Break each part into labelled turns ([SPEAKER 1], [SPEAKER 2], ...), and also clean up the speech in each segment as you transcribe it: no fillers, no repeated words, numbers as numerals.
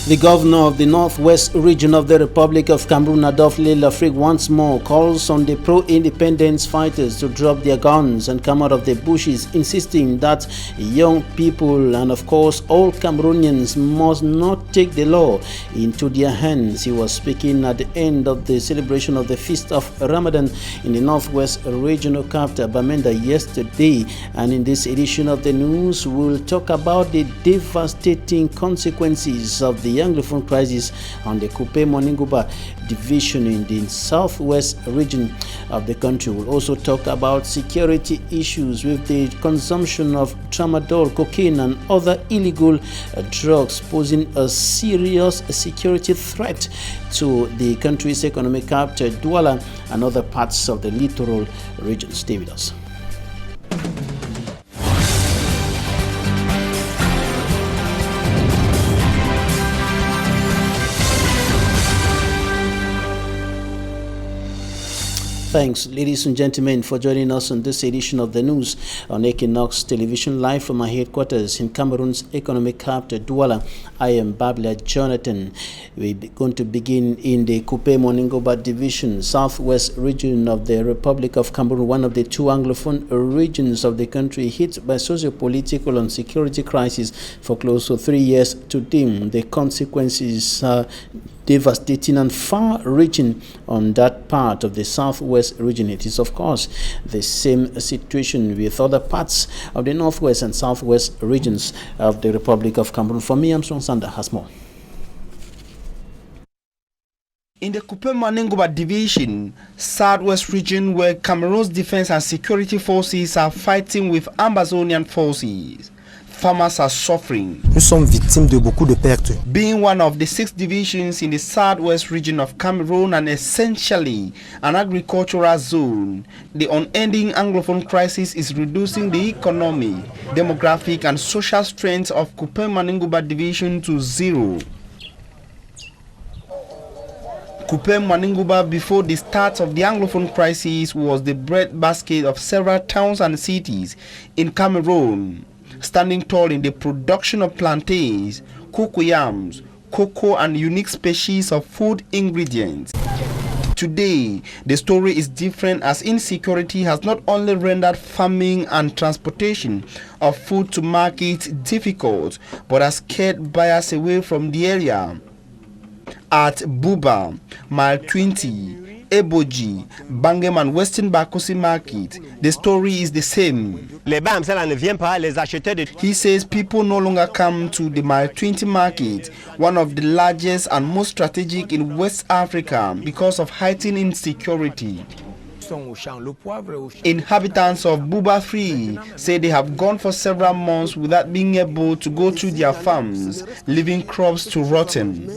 [SPEAKER 1] The governor of the northwest region of the Republic of Cameroon, Anglophone Lafrique, once more calls on the pro-independence fighters to drop their guns and come out of the bushes, insisting that young people and, of course, all Cameroonians must not take the law into their hands. He was speaking at the end of the celebration of the Feast of Ramadan in the northwest regional capital, Bamenda, yesterday. And in this edition of the news, we'll talk about the devastating consequences of the Anglophone crisis on the Coupe-Moninguba division in the southwest region of the country. We'll also talk about security issues with the consumption of tramadol, cocaine, and other illegal drugs, posing a serious security threat to the country's economic capital, Douala, and other parts of the littoral region. Stay with us. Thanks, ladies and gentlemen, for joining us on this edition of the news on EQUINOXE Television, live from our headquarters in Cameroon's economic capital, Douala. I am Babla Jonathan. We're going to begin in the Coupe-Moninguba division, southwest region of the Republic of Cameroon, one of the two Anglophone regions of the country hit by socio-political and security crisis for close to 3 years today. The consequences are devastating and far-reaching on that part of the southwest region. It is, of course, the same situation with other parts of the northwest and southwest regions of the Republic of Cameroon. For me, Armstrong Sander has more.
[SPEAKER 2] In the Coupe-Moninguba division, southwest region, where Cameroon's defense and security forces are fighting with Amazonian forces, farmers are suffering.
[SPEAKER 3] Nous sommes victimes de beaucoup de pertes.
[SPEAKER 2] Being one of the 6 divisions in the southwest region of Cameroon and essentially an agricultural zone, the unending Anglophone crisis is reducing the economic, demographic, and social strength of Coupe-Moninguba division to zero. Coupe-Moninguba, before the start of the Anglophone crisis, was the breadbasket of several towns and cities in Cameroon, standing tall in the production of plantains, cocoyams, cocoa, and unique species of food ingredients. Today, the story is different, as insecurity has not only rendered farming and transportation of food to market difficult, but has scared buyers away from the area. At Buba, Mile 20, Eboji, Bangem, and Western Bakosi Market, the story is the same. He says people no longer come to the Mile 20 market, one of the largest and most strategic in West Africa, because of heightened insecurity. Inhabitants of Buba 3 say they have gone for several months without being able to go to their farms, leaving crops to rotten.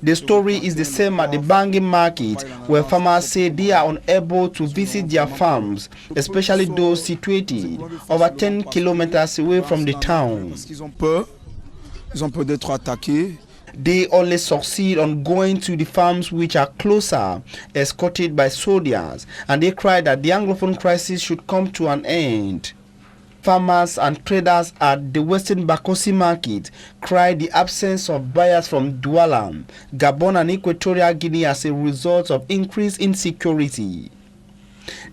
[SPEAKER 2] The story is the same at the Bangem market, where farmers say they are unable to visit their farms, especially those situated over 10 kilometers away from the town. They only succeed on going to the farms which are closer, escorted by soldiers, and they cry that the Anglophone crisis should come to an end. Farmers and traders at the Western Bakosi market cry the absence of buyers from Douala, Gabon, and Equatorial Guinea as a result of increased insecurity.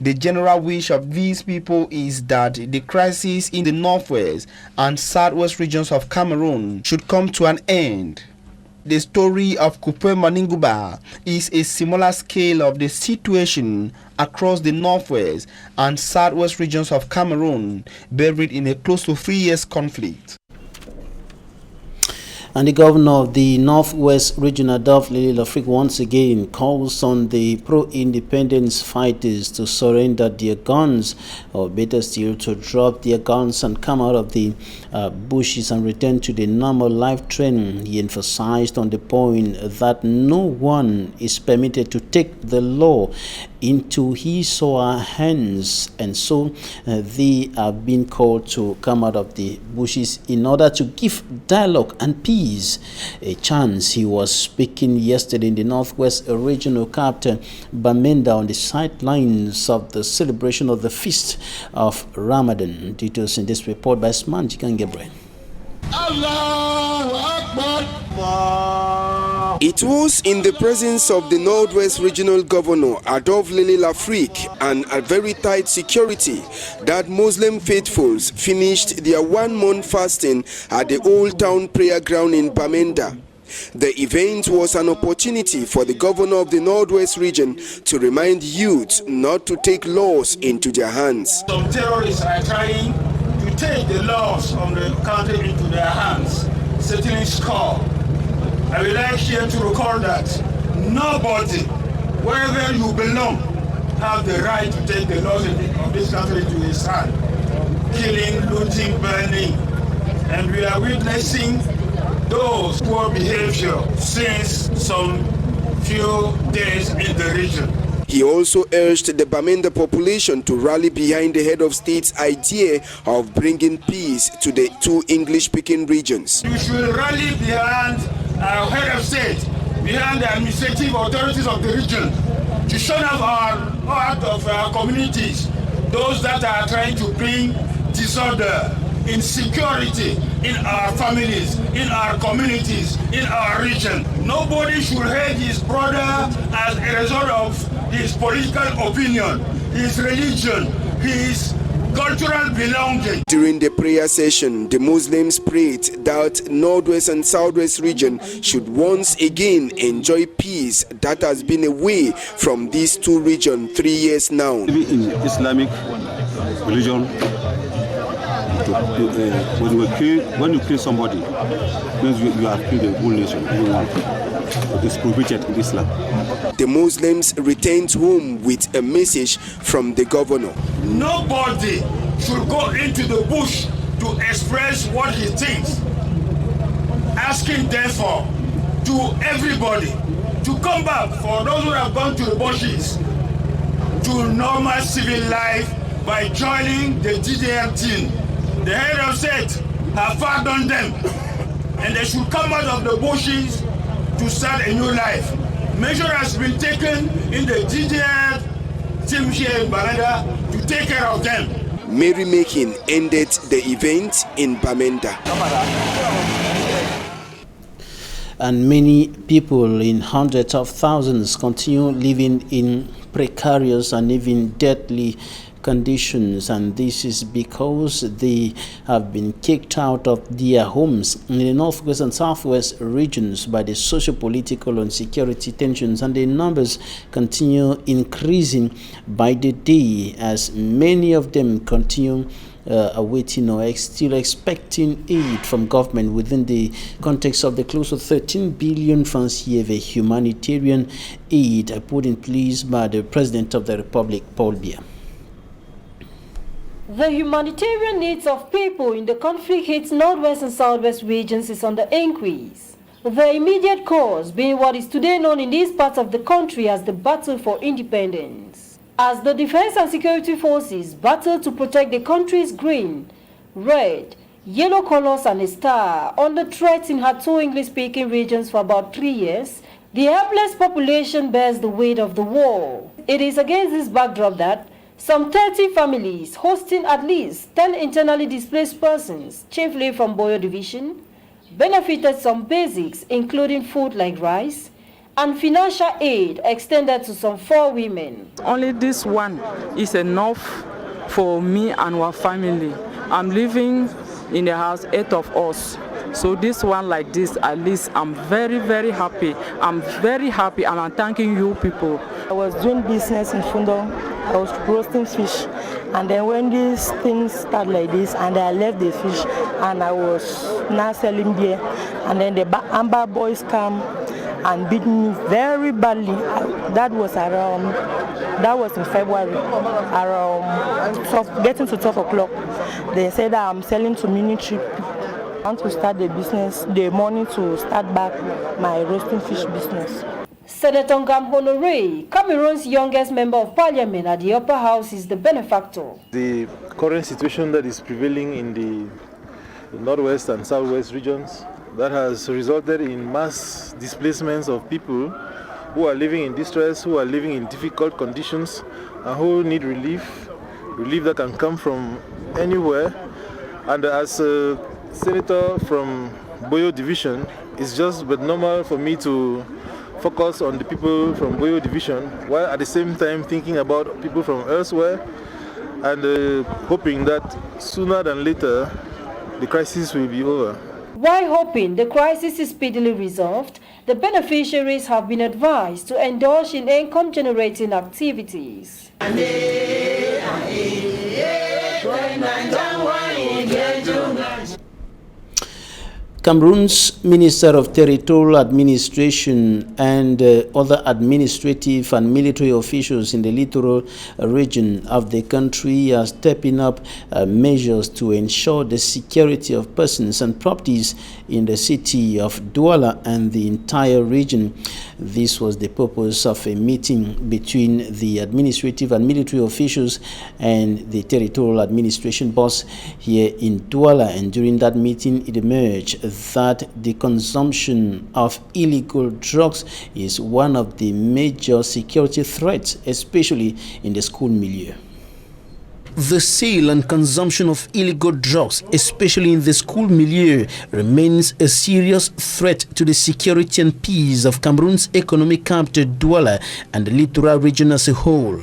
[SPEAKER 2] The general wish of these people is that the crisis in the northwest and southwest regions of Cameroon should come to an end. The story of Coupe-Moninguba is a similar scale of the situation across the northwest and southwest regions of Cameroon, buried in a close to 3 years conflict.
[SPEAKER 1] And the governor of the northwest region, Anglophone Lafrique, once again calls on the pro-independence fighters to surrender their guns, or better still, to drop their guns and come out of the bushes and return to the normal life training. He emphasized on the point that no one is permitted to take the law into his or her hands, and so they are being called to come out of the bushes in order to give dialogue and peace a chance. He was speaking yesterday in the northwest regional capital, Bamenda, on the sidelines of the celebration of the Feast of Ramadan. Details in this report by Smanjikan Gabriel.
[SPEAKER 4] Allah It was in the presence of the Northwest Regional Governor Adolphe Lafrique and a very tight security that Muslim faithfuls finished their one-month fasting at the Old Town Prayer Ground in Bamenda. The event was an opportunity for the governor of the Northwest region to remind youth not to take laws into their hands.
[SPEAKER 5] Some terrorists are trying to take the laws of the country into their hands, settling score. I would like here to recall that nobody, wherever you belong, have the right to take the laws of this country to his hand. Killing, looting, burning. And we are witnessing those poor behavior since some few days in the region.
[SPEAKER 4] He also urged the Bamenda population to rally behind the head of state's idea of bringing peace to the two English-speaking regions.
[SPEAKER 5] We should rally behind our head of state, behind the administrative authorities of the region, to shut up out of our communities, those that are trying to bring disorder, insecurity in our families, in our communities, in our region. Nobody should hate his brother as a result of his political opinion, his religion, his cultural belonging.
[SPEAKER 4] During the prayer session, the Muslims prayed that Northwest and Southwest region should once again enjoy peace that has been away from these two regions 3 years now.
[SPEAKER 6] In Islamic religion, when you kill somebody, means you have killed the whole nation, everyone. It's prohibited in Islam.
[SPEAKER 4] The Muslims returned home with a message from the governor.
[SPEAKER 5] Nobody should go into the bush to express what he thinks. Asking therefore to everybody to come back, for those who have gone to the bushes, to normal civil life by joining the GDM team. The head of state have pardoned them, and they should come out of the bushes to start a new life. Measure has been taken in the GDM team here in Bamenda to take care of them.
[SPEAKER 4] Merrymaking ended the event in Bamenda.
[SPEAKER 1] And many people in hundreds of thousands continue living in precarious and even deadly conditions, and this is because they have been kicked out of their homes in the Northwest and Southwest regions by the socio-political and security tensions, and the numbers continue increasing by the day as many of them continue awaiting or still expecting aid from government within the context of the close to 13 billion francs year humanitarian aid put in place by the President of the Republic, Paul Biya.
[SPEAKER 7] The humanitarian needs of people in the conflict-hit Northwest and Southwest regions is on the increase. The immediate cause being what is today known in these parts of the country as the battle for independence. As the defense and security forces battle to protect the country's green, red, yellow colors and a star under threats in her two English-speaking regions for about 3 years, the helpless population bears the weight of the war. It is against this backdrop that some 30 families hosting at least 10 internally displaced persons, chiefly from Boyo Division, benefited some basics including food like rice and financial aid extended to some 4 women.
[SPEAKER 8] Only this one is enough for me and our family. I'm living in the house, 8 of us. So this one like this, at least I'm very, very happy. I'm very happy and I'm thanking you people.
[SPEAKER 9] I was doing business in Fundo. I was roasting fish, and then when these things start like this, and I left the fish, and I was now selling beer, and then the Amber boys come and beat me very badly. That was in February, around 12, getting to 12 o'clock. They said that I'm selling to military people. I want to start the business, the money to start back my roasting fish business.
[SPEAKER 7] Senator Ngam Honoré, Cameroon's youngest member of parliament at the upper house, is the benefactor.
[SPEAKER 10] The current situation that is prevailing in the Northwest and Southwest regions, that has resulted in mass displacements of people who are living in distress, who are living in difficult conditions, and who need relief that can come from anywhere. And as a senator from Boyo division, it's just but normal for me to focus on the people from Boyo division while at the same time thinking about people from elsewhere and hoping that sooner than later the crisis will be over.
[SPEAKER 7] While hoping the crisis is speedily resolved, the beneficiaries have been advised to indulge in income-generating activities.
[SPEAKER 1] Cameroon's Minister of Territorial Administration and other administrative and military officials in the littoral region of the country are stepping up measures to ensure the security of persons and properties in the city of Douala and the entire region. This was the purpose of a meeting between the administrative and military officials and the territorial administration boss here in Douala, and during that meeting it emerged that the consumption of illegal drugs is one of the major security threats, especially in the school milieu. The sale and consumption of illegal drugs, especially in the school milieu, remains a serious threat to the security and peace of Cameroon's economic capital Douala and the littoral region as a whole.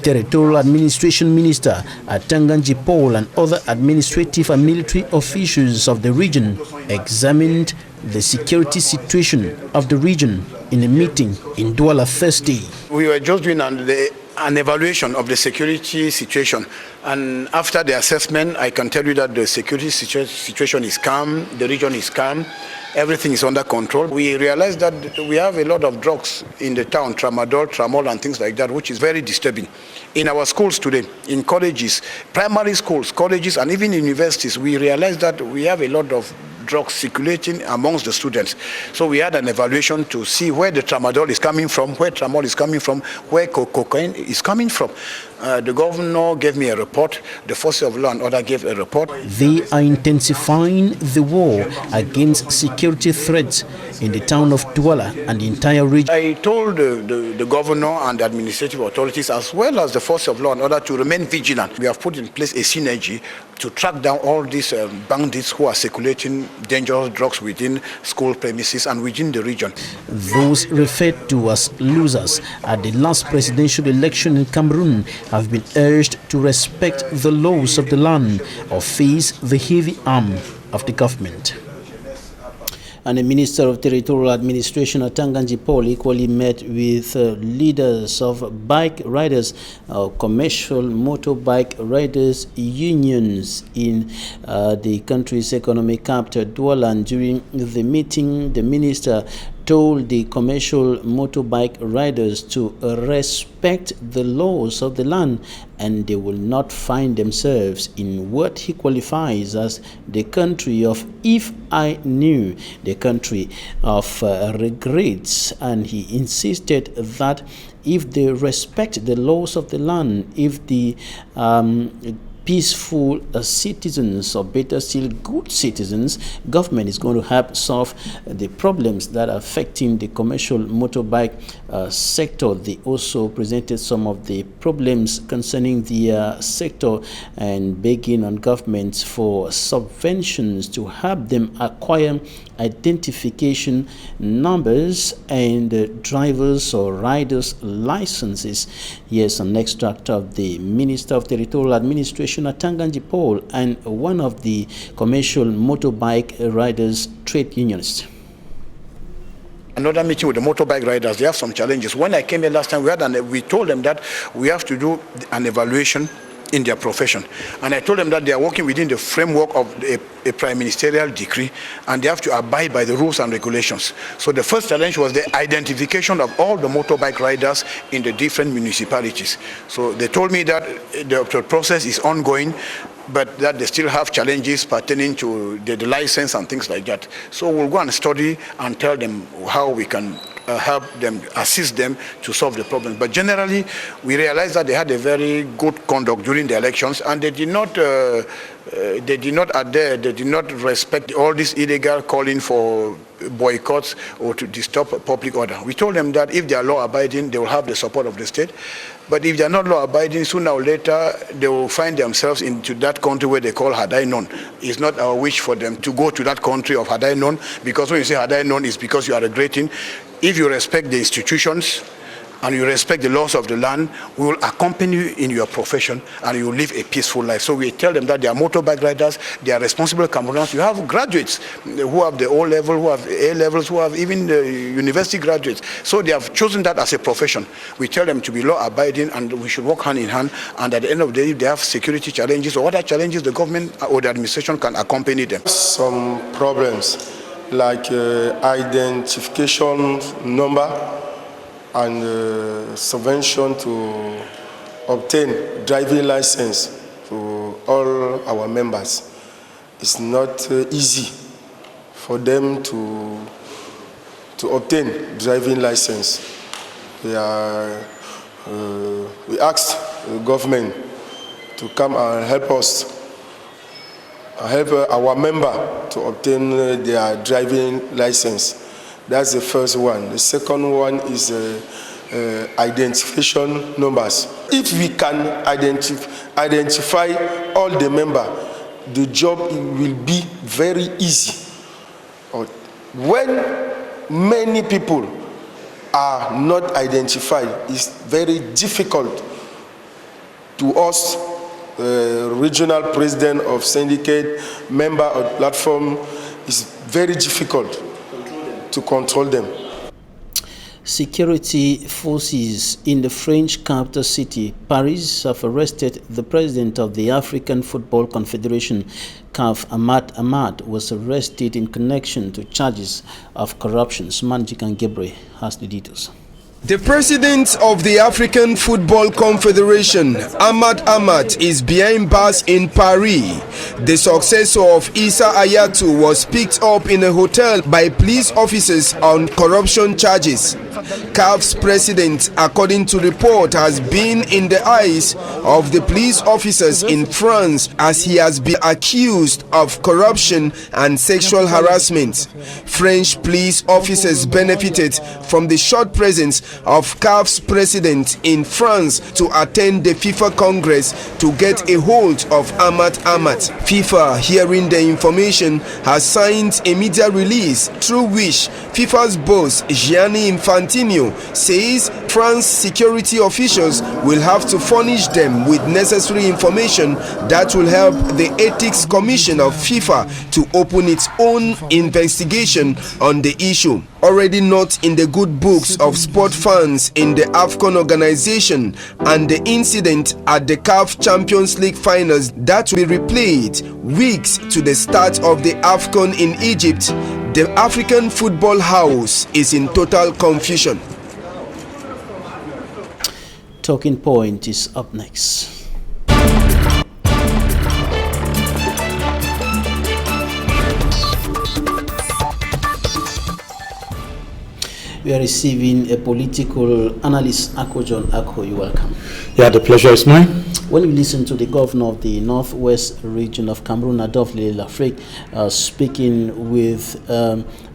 [SPEAKER 1] Territorial Administration Minister Atanganji Paul and other administrative and military officials of the region examined the security situation of the region in a meeting in Douala Thursday.
[SPEAKER 11] We were just doing an evaluation of the security situation, and after the assessment I can tell you that the security situation is calm, the region is calm, everything is under control. We realized that we have a lot of drugs in the town, tramadol, tramol and things like that, which is very disturbing. In our schools today, in colleges, primary schools, colleges and even universities, we realized that we have a lot of drugs circulating amongst the students. So we had an evaluation to see where the tramadol is coming from, where tramol is coming from, where cocaine is coming from. The governor gave me a report, the forces of law and order gave a report.
[SPEAKER 1] They are intensifying the war against security threats in the town of Douala and the entire region.
[SPEAKER 11] I told the governor and the administrative authorities as well as the forces of law and order to remain vigilant. We have put in place a synergy to track down all these bandits who are circulating dangerous drugs within school premises and within the region.
[SPEAKER 1] Those referred to as losers at the last presidential election in Cameroon have been urged to respect the laws of the land or face the heavy arm of the government. And the Minister of Territorial Administration, Atanganji Paul, equally met with leaders of bike riders, commercial motorbike riders unions in the country's economic capital, Douala. And during the meeting, the minister told the commercial motorbike riders to respect the laws of the land, and they will not find themselves in what he qualifies as the country of "if I knew," the country of regrets. And he insisted that if they respect the laws of the land, if the peaceful citizens, or better still good citizens, government is going to help solve the problems that are affecting the commercial motorbike sector. They also presented some of the problems concerning the sector and begging on governments for subventions to help them acquire identification numbers and drivers or riders licenses. Here's an extract of the Minister of Territorial Administration, Atanganji Paul, and one of the commercial motorbike riders trade unionists.
[SPEAKER 11] Another meeting with the motorbike riders, they have some challenges. When I came here last time, we told them that we have to do an evaluation in their profession. And I told them that they are working within the framework of a prime ministerial decree, and they have to abide by the rules and regulations. So the first challenge was the identification of all the motorbike riders in the different municipalities. So they told me that the process is ongoing, but that they still have challenges pertaining to the license and things like that. So we'll go and study and tell them how we can help them, assist them to solve the problem. But generally, we realized that they had a very good conduct during the elections, and they did not adhere, they did not respect all this illegal calling for boycotts or to disturb public order. We told them that if they are law-abiding, they will have the support of the state. But if they are not law-abiding, sooner or later, they will find themselves into that country where they call Hadainon. It's not our wish for them to go to that country of Hadainon, because when you say Hadainon, it's because you are regretting. If you respect the institutions and you respect the laws of the land, we will accompany you in your profession and you will live a peaceful life. So we tell them that they are motorbike riders, they are responsible Cameroonians. You have graduates who have the O-level, who have A-levels, who have even the university graduates. So they have chosen that as a profession. We tell them to be law-abiding and we should work hand in hand. And at the end of the day, if they have security challenges or other challenges, the government or the administration can accompany them.
[SPEAKER 12] Some problems like identification number and subvention to obtain driving license to all our members. It's not easy for them to obtain driving license. We asked the government to come and help us, help our member to obtain their driving license. That's the first one. The second one is identification numbers. If we can identify all the members, the job will be very easy. When many people are not identified, it's very difficult to us, regional president of syndicate, member of platform, it's very difficult to control them.
[SPEAKER 1] Security forces in the French capital city, Paris, have arrested the president of the African Football Confederation, CAF. Ahmad was arrested in connection to charges of corruption. Manjikan Gebre has the details.
[SPEAKER 4] The president of the African Football Confederation, Ahmad, is behind bars in Paris. The successor of Issa Hayatou was picked up in a hotel by police officers on corruption charges. CAF's president, according to report, has been in the eyes of the police officers in France as he has been accused of corruption and sexual harassment. French police officers benefited from the short presence of CAF's president in France to attend the FIFA Congress to get a hold of Ahmad. FIFA, hearing the information, has signed a media release through which FIFA's boss, Gianni Infantino, says France security officials will have to furnish them with necessary information that will help the Ethics Commission of FIFA to open its own investigation on the issue. Already not in the good books of sport fans in the AFCON organization, and the incident at the CAF Champions League finals that will be replayed weeks to the start of the AFCON in Egypt, the African Football House is in total confusion.
[SPEAKER 1] Talking Point is up next. We are receiving a political analyst, Ako John. Ako, you're welcome.
[SPEAKER 13] Yeah, the pleasure is mine.
[SPEAKER 1] When you listen to the governor of the northwest region of Cameroon, Adolphe Lafrique, speaking with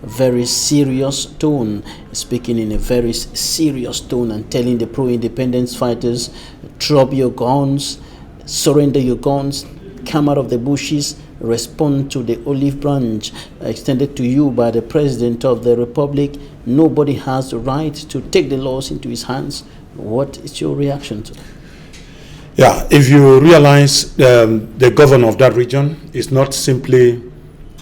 [SPEAKER 1] very serious tone, speaking in a very serious tone and telling the pro-independence fighters, drop your guns, surrender your guns, come out of the bushes, respond to the olive branch extended to you by the President of the Republic. Nobody has the right to take the laws into his hands. What is your reaction to that?
[SPEAKER 13] Yeah, if you realize the governor of that region is not simply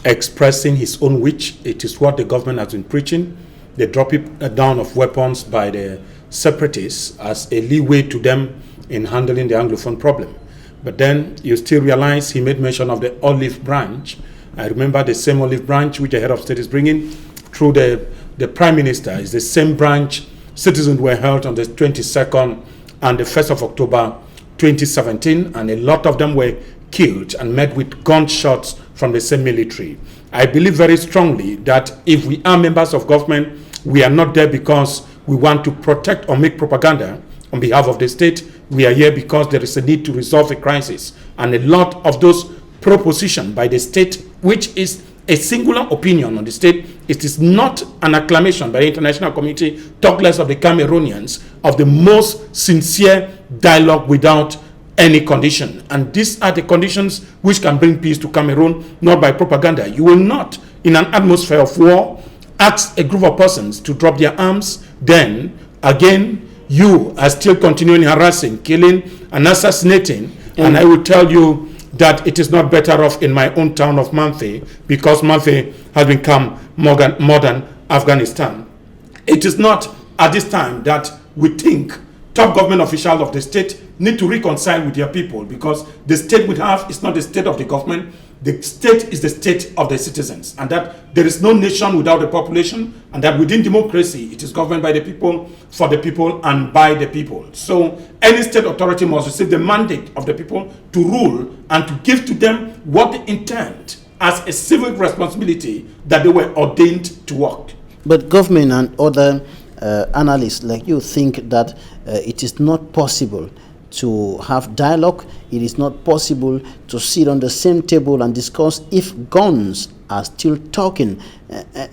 [SPEAKER 13] expressing his own wish, it is what the government has been preaching. The dropping down of weapons by the separatists as a leeway to them in handling the Anglophone problem. But then you still realize he made mention of the olive branch. I remember the same olive branch which the head of state is bringing through the prime minister is the same branch citizens were held on the 22nd and the 1st of October 2017, and a lot of them were killed and met with gunshots from the same military. I believe very strongly that if we are members of government, We are not there because we want to protect or make propaganda on behalf of the state. We are here because there is a need to resolve a crisis. And a lot of those propositions by the state, which is a singular opinion on the state, it is not an acclamation by the international community, talk less of the Cameroonians, of the most sincere dialogue without any condition. And these are the conditions which can bring peace to Cameroon, not by propaganda. You will not, in an atmosphere of war, ask a group of persons to drop their arms, then again you are still continuing harassing, killing and assassinating. And I will tell you that it is not better off in my own town of Manfi, because Manfi has become modern Afghanistan. It is not at this time that we think top government officials of the state need to reconcile with their people, because the state we have is not the state of the government. The state is the state of the citizens, and that there is no nation without a population, and that within democracy it is governed by the people, for the people, and by the people. So any state authority must receive the mandate of the people to rule and to give to them what they intend as a civic responsibility that they were ordained to work.
[SPEAKER 1] But government and other analysts like you think that it is not possible to have dialogue, it is not possible to sit on the same table and discuss if guns are still talking.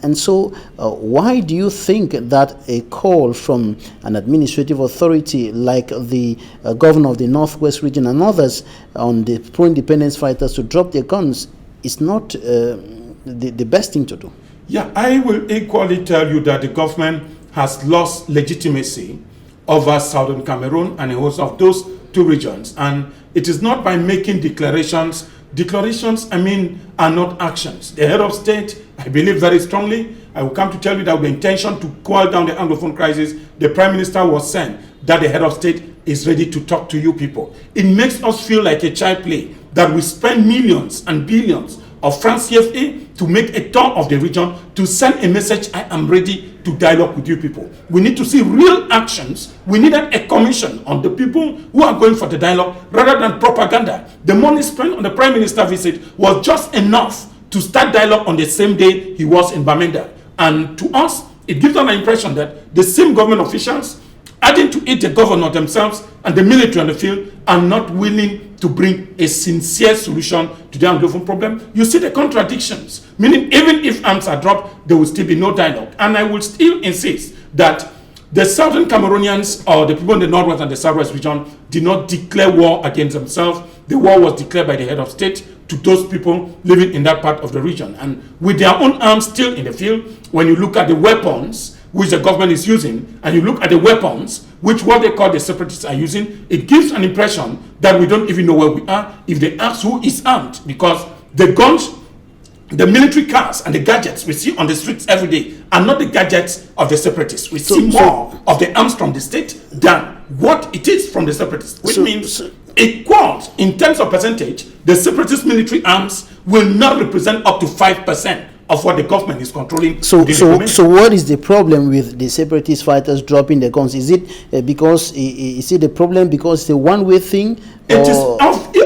[SPEAKER 1] And so why do you think that a call from an administrative authority like the governor of the Northwest region and others on the pro-independence fighters to drop their guns is not the best thing to do?
[SPEAKER 13] Yeah, I will equally tell you that the government has lost legitimacy over southern Cameroon and a host of those two regions. And it is not by making declarations. Declarations, I mean, are not actions. The head of state, I believe very strongly, I will come to tell you that with the intention to quell down the Anglophone crisis, the Prime Minister was saying that the head of state is ready to talk to you people. It makes us feel like a child play, that we spend millions and billions of francs CFA to make a tour of the region to send a message, I am ready to dialogue with you people. We need to see real actions. We needed a commission on the people who are going for the dialogue rather than propaganda. The money spent on the Prime Minister visit was just enough to start dialogue on the same day he was in Bamenda. And to us, it gives us an impression that the same government officials, adding to it the governor themselves and the military on the field, are not willing to bring a sincere solution to the Anglophone problem. You see the contradictions, meaning even if arms are dropped, there will still be no dialogue. And I will still insist that the southern Cameroonians, or the people in the northwest and the southwest region, did not declare war against themselves. The war was declared by the head of state to those people living in that part of the region. And with their own arms still in the field, when you look at the weapons which the government is using, and you look at the weapons which what they call the separatists are using, it gives an impression that we don't even know where we are if they ask who is armed, because the guns, the military cars and the gadgets we see on the streets every day are not the gadgets of the separatists. We see more of the arms from the state than what it is from the separatists, which means equal in terms of percentage, the separatist military arms will not represent up to 5% of what the government is controlling.
[SPEAKER 1] So what is the problem with the separatist fighters dropping the guns? Is it because is it the problem because it's a one-way thing?
[SPEAKER 13] It is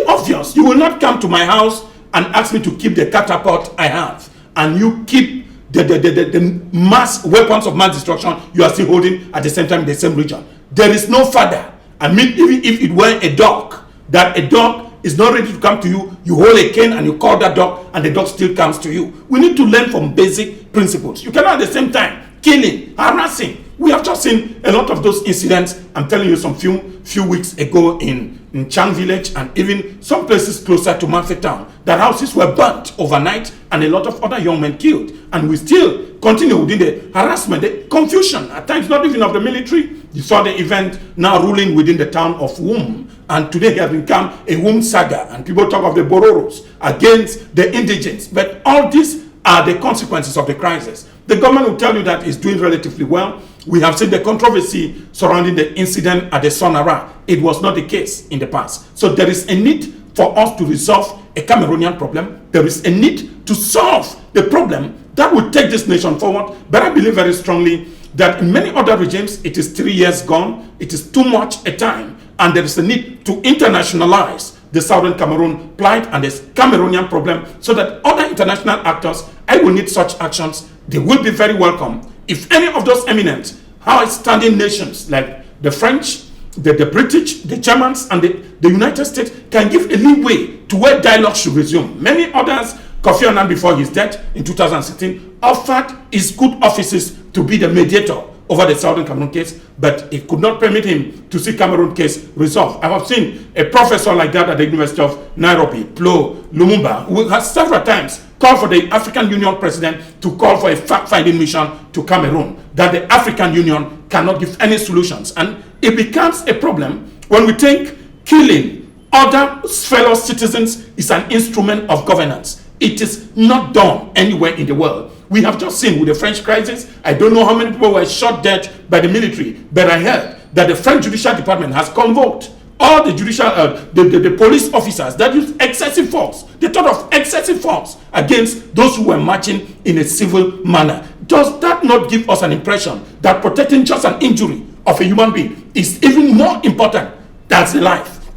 [SPEAKER 13] obvious. You will not come to my house and ask me to keep the catapult I have, and you keep the mass weapons of mass destruction you are still holding at the same time in the same region. There is no father. I mean, even if it were a dog, that a dog is not ready to come to you, you hold a cane and you call that dog, and the dog still comes to you. We need to learn from basic principles. You cannot at the same time killing, harassing. We have just seen a lot of those incidents. I'm telling you, some few weeks ago in Chang village, and even some places closer to Manfe town, that houses were burnt overnight and a lot of other young men killed. And we still continue within the harassment, the confusion, at times not even of the military. You saw the event now ruling within the town of Wum, and today it has become a Wum saga, and people talk of the Bororos against the indigents. But all these are the consequences of the crisis. The government will tell you that it's doing relatively well. We have seen the controversy surrounding the incident at the Sonara. It was not the case in the past. So there is a need for us to resolve a Cameroonian problem. There is a need to solve the problem that will take this nation forward. But I believe very strongly that in many other regimes, it is 3 years gone. It is too much a time. And there is a need to internationalize the Southern Cameroon plight and the Cameroonian problem so that other international actors, I will need such actions. They will be very welcome If any of those eminent, high-standing nations like the French, the British, the Germans, and the United States can give a leeway to where dialogue should resume. Many others, Kofi Annan before his death in 2016, offered his good offices to be the mediator over the Southern Cameroon case, but it could not permit him to see Cameroon case resolved. I have seen a professor like that at the University of Nairobi, Plo Lumumba, who has several times called for the African Union president to call for a fact-finding mission to Cameroon, that the African Union cannot give any solutions. And it becomes a problem when we think killing other fellow citizens is an instrument of governance. It is not done anywhere in the world. We have just seen with the French crisis, I don't know how many people were shot dead by the military, but I heard that the French Judicial Department has convoked all the judicial, the police officers that used excessive force, the thought of excessive force against those who were marching in a civil manner. Does that not give us an impression that protecting just an injury of a human being is even more important than the life?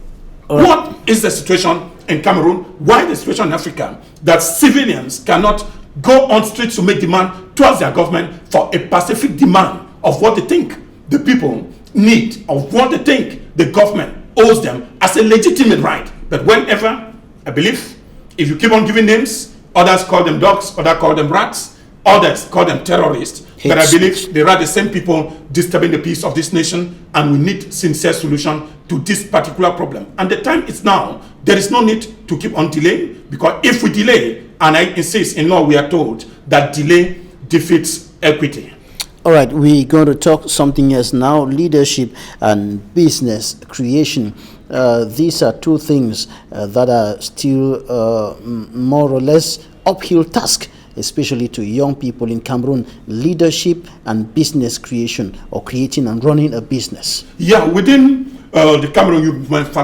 [SPEAKER 13] Right. What is the situation in Cameroon? Why the situation in Africa that civilians cannot go on streets to make demand towards their government for a pacific demand of what they think the people need, of what they think the government owes them as a legitimate right? But whenever, I believe, if you keep on giving names, others call them dogs, others call them rats, others call them terrorists. But I believe they are the same people disturbing the peace of this nation, and we need sincere solution to this particular problem. And the time is now. There is no need to keep on delaying, because if we delay, and I insist, in law we are told that delay defeats equity.
[SPEAKER 1] All right, we're going to talk something else now, leadership and business creation. These are two things that are still more or less uphill task, especially to young people in Cameroon, leadership and business creation, or creating and running a business.
[SPEAKER 13] Yeah, within the Cameroon Youth Movement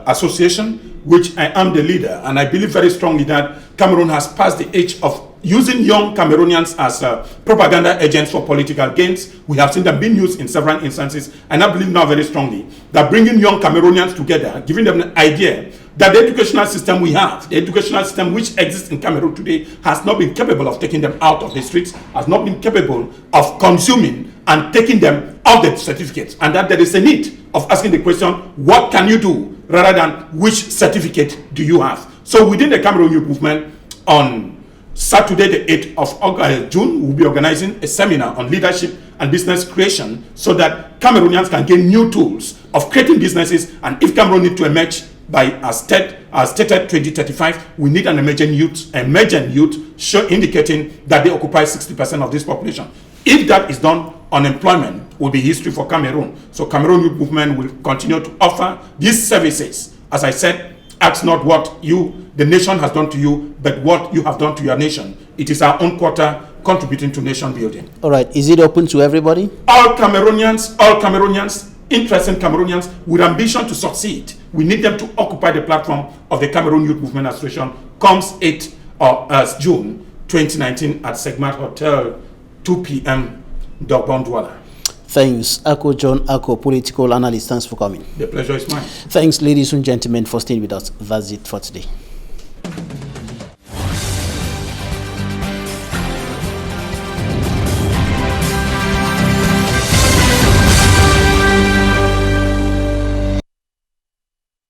[SPEAKER 13] Association, which I am the leader, and I believe very strongly that Cameroon has passed the age of using young Cameroonians as propaganda agents for political gains. We have seen them being used in several instances, and I believe now very strongly that bringing young Cameroonians together, giving them an idea that the educational system we have, the educational system which exists in Cameroon today, has not been capable of taking them out of the streets, has not been capable of consuming and taking them off the certificates, and that there is a need of asking the question, what can you do, rather than which certificate do you have? So within the Cameroon Youth Movement, on Saturday, the 8th of June, we'll be organizing a seminar on leadership and business creation so that Cameroonians can gain new tools of creating businesses. And if Cameroon needs to emerge by as stated 2035, we need an emerging youth indicating that they occupy 60% of this population. If that is done, unemployment will be history for Cameroon. So Cameroon Youth Movement will continue to offer these services. As I said, ask not what the nation has done to you, but what you have done to your nation. It is our own quota contributing to nation building.
[SPEAKER 1] All right, is it open to everybody?
[SPEAKER 13] All Cameroonians, interested Cameroonians with ambition to succeed. We need them to occupy the platform of the Cameroon Youth Movement Association comes 8th of June 2019 at Segmat Hotel, 2 p.m. Dogbondwala.
[SPEAKER 1] Thanks, Ako John Ako, political analyst. Thanks for coming.
[SPEAKER 13] The pleasure is mine.
[SPEAKER 1] Thanks, ladies and gentlemen, for staying with us. That's it for today.